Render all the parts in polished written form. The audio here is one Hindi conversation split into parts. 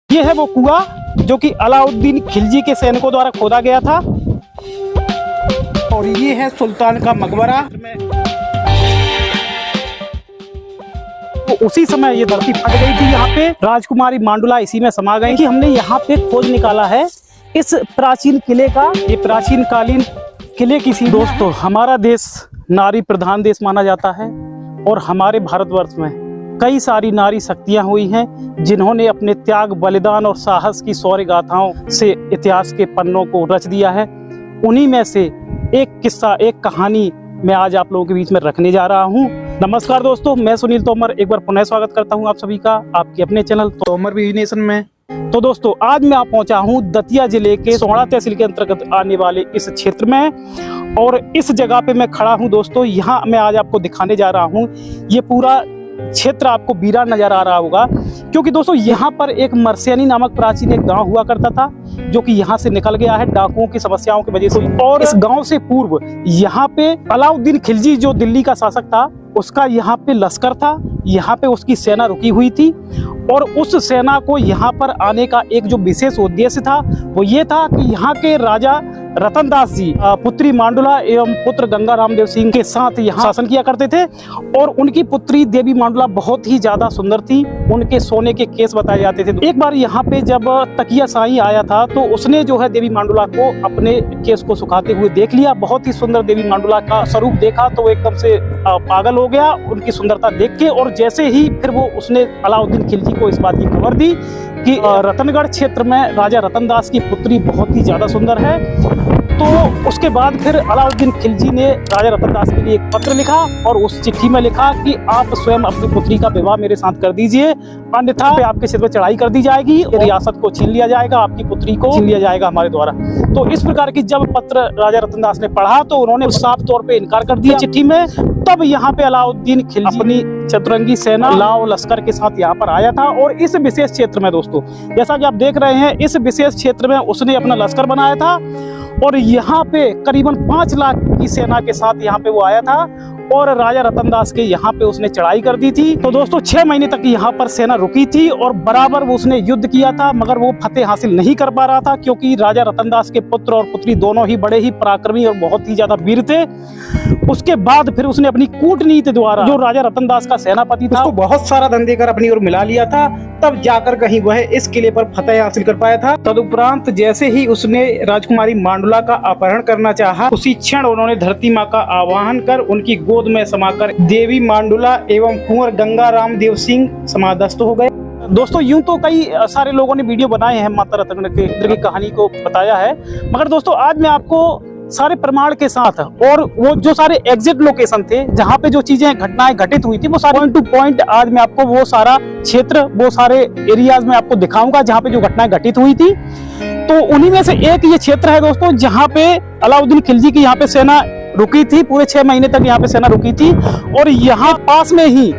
ये है वो कुआं जो कि अलाउद्दीन खिलजी के सैनिकों द्वारा खोदा गया था। और ये है सुल्तान का मकबरा। तो उसी समय ये धरती फट गई थी। यहाँ पे राजकुमारी मांडुला इसी में समा गई कि हमने यहाँ पे खोज निकाला है इस प्राचीन किले का। ये प्राचीन कालीन किले की सीढ़ी। दोस्तों, हमारा देश नारी प्रधान देश माना जाता है और हमारे भारतवर्ष में कई सारी नारी शक्तियां हुई हैं जिन्होंने अपने त्याग, बलिदान और साहस की शौर्य गाथाओं से इतिहास के पन्नों को रच दिया है। उन्हीं में से एक किस्सा, एक कहानी मैं आज आप लोगों के बीच में रखने जा रहा हूं। नमस्कार दोस्तों, मैं सुनील तोमर एक बार पुनः स्वागत करता हूं आप सभी का आपके अपने चैनल तोमर विजनेशन में। तो दोस्तों, आज मैं पहुंचा हूं दतिया जिले के सोहड़ा तहसील के अंतर्गत आने वाले इस क्षेत्र में और इस जगह पे मैं खड़ा हूं। दोस्तों, यहाँ मैं आज आपको दिखाने जा रहा हूं। ये पूरा क्षेत्र आपको वीरान नजर आ रहा होगा क्योंकि दोस्तों यहाँ पर एक मरसियानी नामक प्राचीन एक गांव हुआ करता था जो कि यहाँ से निकल गया है डाकुओं की समस्याओं की वजह से। और इस गांव से पूर्व यहाँ पे अलाउद्दीन खिलजी जो दिल्ली का शासक था उसका यहाँ पे लश्कर था। यहाँ पे उसकी सेना रुकी हुई थी और उस सेना को यहाँ पर आने का एक जो विशेष उद्देश्य था वो ये था कि यहाँ के राजा रतन दास जी पुत्री मांडुला एवं पुत्र गंगा रामदेव सिंह के साथ यहाँ शासन किया करते थे। और उनकी पुत्री देवी मांडुला बहुत ही ज्यादा सुंदर थी। उनके सोने के केस बताए जाते थे। एक बार यहाँ पे जब तकिया साईं आया था तो उसने जो है देवी मांडुला को अपने केस को सुखाते हुए देख लिया। बहुत ही सुंदर देवी मांडुला का स्वरूप देखा तो वो एकदम से पागल हो गया उनकी सुंदरता देख के। और जैसे ही फिर वो उसने अलाउद्दीन खिलजी को इस बात की खबर दी कि रतनगढ़ क्षेत्र में राजा रतन दास की पुत्री बहुत ही ज्यादा सुंदर है, तो उसके बाद फिर अलाउद्दीन खिलजी ने राजा रतन दास के लिए एक पत्र लिखा और उस चिट्ठी में लिखा कि आप स्वयं अपनी पुत्री का विवाह मेरे साथ कर दीजिए, अन्यथा आपके सिर पर चढ़ाई कर दी जाएगी, रियासत को छीन लिया जाएगा, आपकी पुत्री को छीन लिया जाएगा हमारे द्वारा। तो इस प्रकार की जब पत्र राजा रतन दास ने पढ़ा तो उन्होंने साफ तौर पे इनकार कर दिया चिट्ठी में। तब यहाँ पे अलाउद्दीन खिलजी अपनी चतुरंगी सेना लाओ लश्कर के साथ यहाँ पर आया था। और इस विशेष क्षेत्र में दोस्तों, जैसा कि आप देख रहे हैं, इस विशेष क्षेत्र में उसने अपना लश्कर बनाया था और यहाँ पे करीबन 5 लाख की सेना के साथ यहाँ पे वो आया था और राजा रतन दास के यहाँ पे उसने चढ़ाई कर दी थी। तो दोस्तों 6 महीने तक यहाँ पर सेना रुकी थी और बराबर वो उसने युद्ध किया था, मगर वो फतेह हासिल नहीं कर पा रहा था क्योंकि राजा रतन दास के पुत्र और पुत्री दोनों ही बड़े ही पराक्रमी और बहुत ही ज्यादा वीर थे। उसके बाद फिर उसने अपनी कूटनीति द्वारा जो राजा रतन दास का सेनापति था उसको बहुत सारा धन देकर अपनी ओर मिला लिया था, तब जाकर कहीं वह इस किले पर फतेह हासिल कर पाया था। तदुपरांत जैसे ही उसने राजकुमारी मांडुला का अपहरण करना चाहा, उसी क्षण उन्होंने धरती माँ का आवाहन कर उनकी गोद में समाकर देवी मांडुला एवं कुंवर गंगा रामदेव सिंह समाधस्थ हो गए। दोस्तों, यूं तो कई सारे लोगों ने वीडियो बनाए हैं माता रतनगढ़ की कहानी को बताया है, मगर दोस्तों आज मैं आपको सारे प्रमाण के साथ और वो जो सारे एग्जिट लोकेशन थे जहाँ पे जो चीजें घटनाएं घटित हुई थी वो सारे पॉइंट टू पॉइंट आज मैं आपको वो सारा क्षेत्र, वो सारे एरियाज में आपको दिखाऊंगा जहाँ पे जो घटनाएं घटित हुई थी। तो उन्हीं में से एक ये क्षेत्र है दोस्तों जहाँ पे अलाउद्दीन खिलजी की यहाँ पे सेना रुकी थी। पूरे 6 महीने तक यहाँ पे सेना रुकी थी और यहाँ पास में ही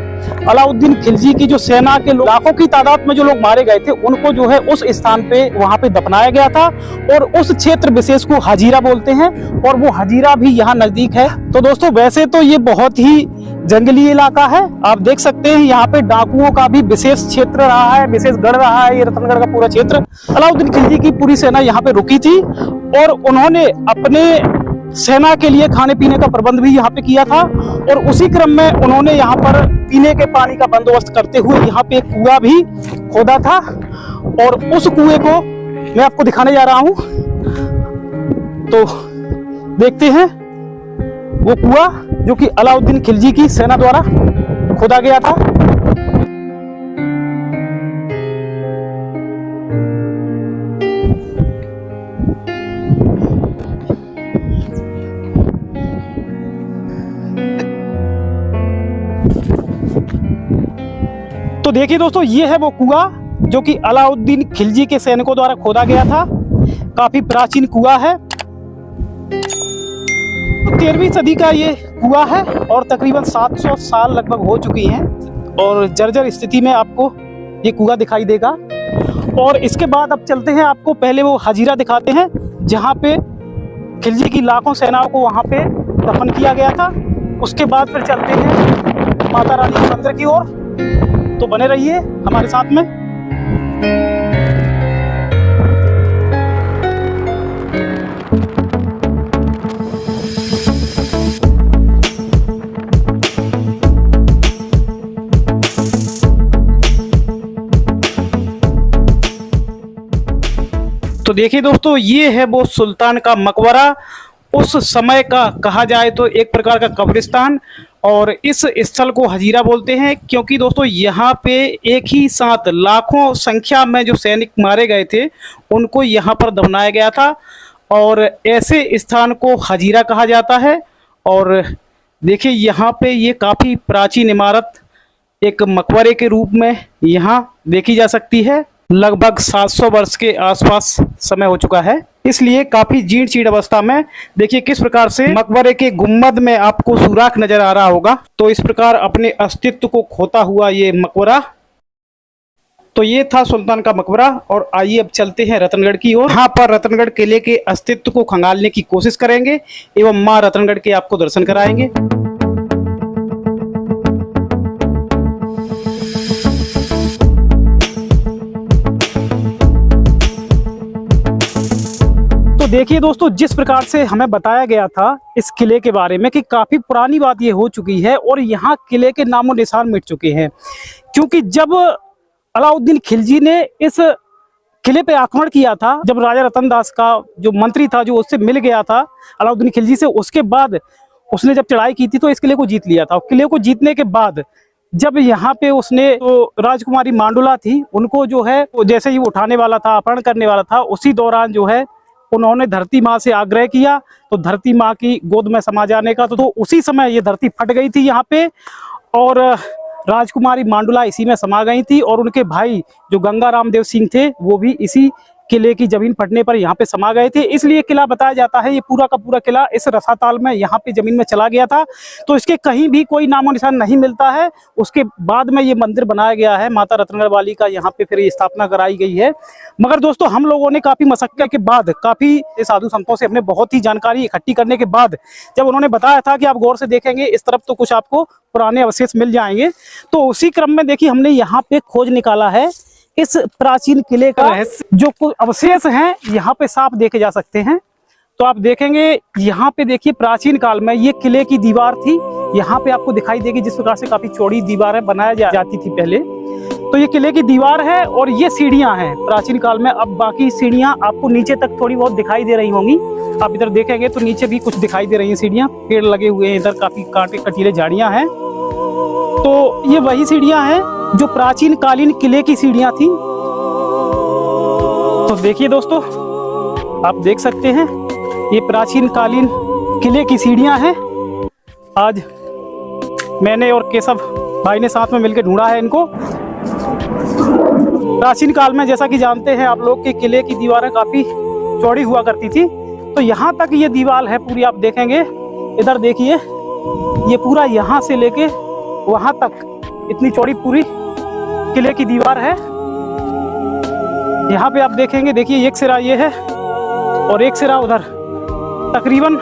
अलाउद्दीन खिलजी की जो सेना के लाखों की तादाद में जो लोग मारे गए थे उनको जो है उस स्थान पे वहां पे दफनाया गया था और उस क्षेत्र विशेष को हजीरा बोलते हैं और वो हजीरा भी यहाँ नजदीक है। तो दोस्तों, वैसे तो ये बहुत ही जंगली इलाका है, आप देख सकते हैं यहाँ पे डाकुओं का भी विशेष क्षेत्र रहा है, विशेष गढ़ रहा है ये रतनगढ़ का पूरा क्षेत्र। अलाउद्दीन खिलजी की पूरी सेना यहाँ पे रुकी थी और उन्होंने अपने सेना के लिए खाने पीने का प्रबंध भी यहाँ पे किया था और उसी क्रम में उन्होंने यहाँ पर पीने के पानी का बंदोबस्त करते हुए यहाँ पे एक कुआं भी खोदा था और उस कुएं को मैं आपको दिखाने जा रहा हूँ। तो देखते हैं वो कुआं जो कि अलाउद्दीन खिलजी की सेना द्वारा खोदा गया था। तो देखिए दोस्तों, ये है वो कुआं जो कि अलाउद्दीन खिलजी के सैनिकों द्वारा खोदा गया था। काफी प्राचीन कुआं है, 13वीं सदी का ये कुआं है और तकरीबन 700 साल लगभग हो चुकी हैं और जर्जर स्थिति में आपको ये कुआं दिखाई देगा। और इसके बाद अब चलते हैं, आपको पहले वो हजीरा दिखाते हैं जहाँ पे खिलजी की लाखों सेनाओं को वहाँ पे दफन किया गया था। उसके बाद फिर चलते हैं माता रानी के मंदिर की ओर। तो बने रहिए हमारे साथ में। तो देखिए दोस्तों, ये है वो सुल्तान का मकबरा, उस समय का कहा जाए तो एक प्रकार का कब्रिस्तान। और इस स्थल को हजीरा बोलते हैं क्योंकि दोस्तों यहाँ पे एक ही साथ लाखों संख्या में जो सैनिक मारे गए थे उनको यहाँ पर दफनाया गया था, और ऐसे स्थान को हजीरा कहा जाता है। और देखिए यहाँ पे ये काफ़ी प्राचीन इमारत एक मकबरे के रूप में यहाँ देखी जा सकती है। लगभग 700 वर्ष के आसपास समय हो चुका है, इसलिए काफी जीर्ण शीर्ण अवस्था में। देखिए किस प्रकार से मकबरे के गुम्बद में आपको सुराख नजर आ रहा होगा। तो इस प्रकार अपने अस्तित्व को खोता हुआ ये मकबरा। तो ये था सुल्तान का मकबरा। और आइए अब चलते हैं रतनगढ़ की ओर। यहाँ पर रतनगढ़ किले के अस्तित्व को खंगालने की कोशिश करेंगे एवं माँ रतनगढ़ के आपको दर्शन कराएंगे। देखिए दोस्तों, जिस प्रकार से हमें बताया गया था इस किले के बारे में कि काफ़ी पुरानी बात ये हो चुकी है और यहाँ किले के नामो निशान मिट चुके हैं, क्योंकि जब अलाउद्दीन खिलजी ने इस किले पे आक्रमण किया था, जब राजा रतन दास का जो मंत्री था जो उससे मिल गया था अलाउद्दीन खिलजी से, उसके बाद उसने जब चढ़ाई की थी तो इस किले को जीत लिया था। किले को जीतने के बाद जब यहाँ पे उसने तो राजकुमारी मांडुला थी उनको जो है जैसे ही वो उठाने वाला था, अपहरण करने वाला था, उसी दौरान जो है उन्होंने धरती माँ से आग्रह किया तो धरती माँ की गोद में समा जाने का। तो उसी समय ये धरती फट गई थी यहाँ पे, और राजकुमारी मांडुला इसी में समा गई थी, और उनके भाई जो गंगा रामदेव सिंह थे वो भी इसी किले की जमीन फटने पर यहाँ पे समा गए थे। इसलिए किला बताया जाता है, ये पूरा का पूरा किला इस रसाताल में यहाँ पे जमीन में चला गया था। तो इसके कहीं भी कोई नामो निशान नहीं मिलता है। उसके बाद में ये मंदिर बनाया गया है माता रतनगढ़ वाली का, यहाँ पे फिर ये स्थापना कराई गई है। मगर दोस्तों हम लोगों ने काफ़ी मशक्कत के बाद, काफ़ी साधु संतों से हमने बहुत ही जानकारी इकट्ठी करने के बाद जब उन्होंने बताया था कि आप गौर से देखेंगे इस तरफ तो कुछ आपको पुराने अवशेष मिल जाएंगे, तो उसी क्रम में देखिए हमने यहाँ पे खोज निकाला है इस प्राचीन किले का जो कुछ अवशेष हैं यहाँ पे साफ देखे जा सकते हैं। तो आप देखेंगे यहाँ पे देखिए प्राचीन काल में ये किले की दीवार थी, यहाँ पे आपको दिखाई देगी जिस प्रकार से काफी चौड़ी दीवारें बनाया जाती थी पहले। तो ये किले की दीवार है और ये सीढ़ियां हैं प्राचीन काल में। अब बाकी सीढ़ियां आपको नीचे तक थोड़ी बहुत दिखाई दे रही होंगी। आप इधर देखेंगे तो नीचे भी कुछ दिखाई दे रही हैं सीढ़ियां, पेड़ लगे हुए हैं इधर, काफी कांटे कटीले झाड़ियां हैं। तो ये वही सीढ़ियां हैं जो प्राचीन कालीन किले की सीढ़ियां थी। तो देखिए दोस्तों, आप देख सकते हैं ये प्राचीन कालीन किले की सीढ़ियां हैं। आज मैंने और केशव भाई ने साथ में मिलकर ढूंढा है इनको। प्राचीन काल में जैसा कि जानते हैं आप लोग कि किले की दीवारें काफी चौड़ी हुआ करती थी। तो यहाँ तक ये दीवार है पूरी, आप देखेंगे इधर देखिए, ये पूरा यहाँ से लेके वहां तक इतनी चौड़ी पूरी किले की दीवार है। यहाँ पे आप देखेंगे, देखिए एक सिरा ये है और एक सिरा उधर, तकरीबन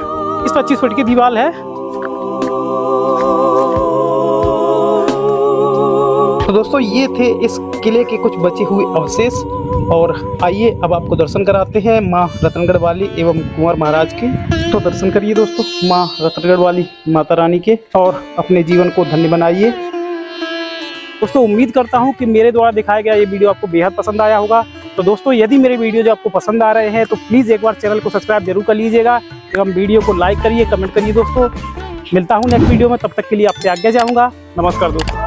25 फुट की दीवार है। तो दोस्तों ये थे इस किले के कुछ बचे हुए अवशेष। और आइए अब आपको दर्शन कराते हैं माँ रतनगढ़ वाली एवं कुंवर महाराज के। तो दर्शन करिए दोस्तों माँ रतनगढ़ वाली माता रानी के और अपने जीवन को धन्य बनाइए। दोस्तों उम्मीद करता हूं कि मेरे द्वारा दिखाया गया ये वीडियो आपको बेहद पसंद आया होगा। तो दोस्तों यदि मेरे वीडियो जो आपको पसंद आ रहे हैं तो प्लीज़ एक बार चैनल को सब्सक्राइब जरूर कर लीजिएगा एवं वीडियो को लाइक करिए, कमेंट करिए। दोस्तों मिलता हूं नेक्स्ट वीडियो में, तब तक के लिए आपसे आज्ञा चाहूँगा। नमस्कार दोस्तों।